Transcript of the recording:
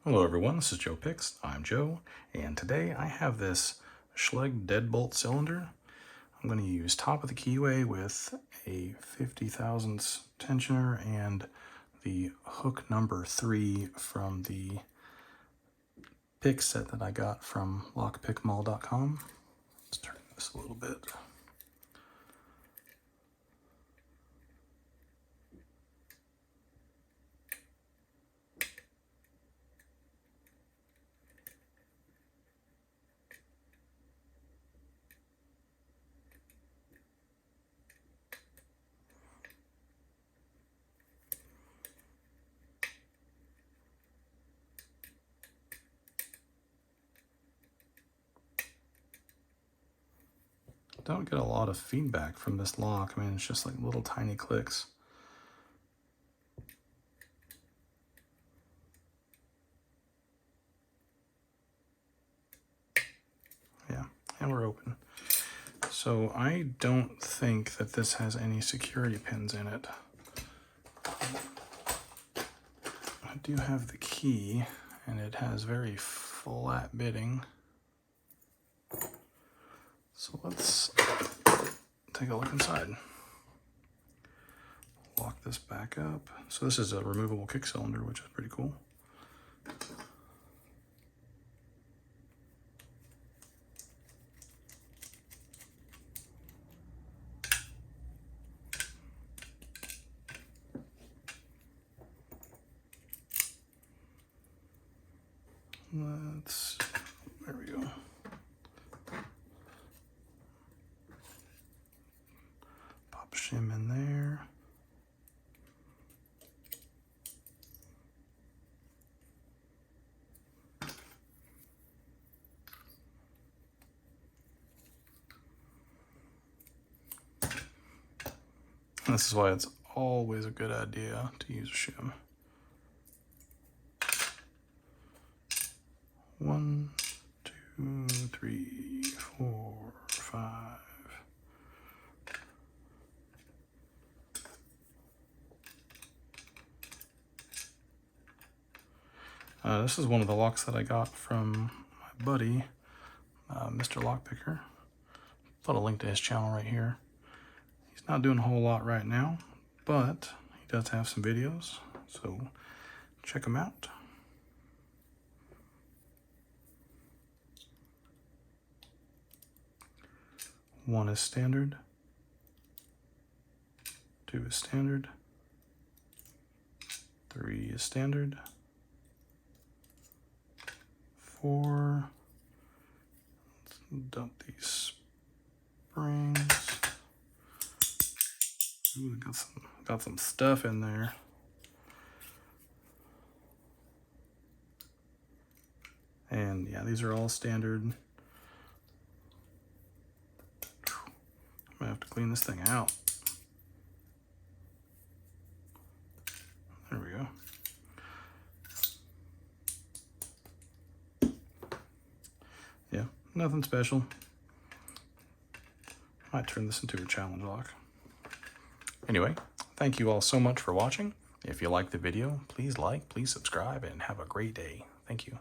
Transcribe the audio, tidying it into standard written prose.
Hello everyone, this is Joe Picks. I'm Joe, and today I have this Schlage Deadbolt cylinder. I'm going to use top of the keyway with a 50 thousandths tensioner and the hook number 3 from the pick set that I got from lockpickmall.com. Let's turn this a little bit. Don't get a lot of feedback from this lock. I mean, it's just like little tiny clicks. Yeah, and we're open. So I don't think that this has any security pins in it. I do have the key, and it has very flat bitting. So let's take a look inside. Lock this back up. So this is a removable kick cylinder, which is pretty cool. There we go. Pop a shim in there. This is why it's always a good idea to use a shim. 1, 2, 3, 4, 5. This is one of the locks that I got from my buddy, Mr. Lockpicker. Put a link to his channel right here. He's not doing a whole lot right now, but he does have some videos, so check him out. One is standard, 2 is standard, 3 is standard, 4, let's dump these springs. Ooh, got some stuff in there. And yeah, these are all standard. I have to clean this thing out. There we go. Yeah, nothing special. Might turn this into a challenge lock. Anyway, thank you all so much for watching. If you liked the video, please like, please subscribe, and have a great day. Thank you.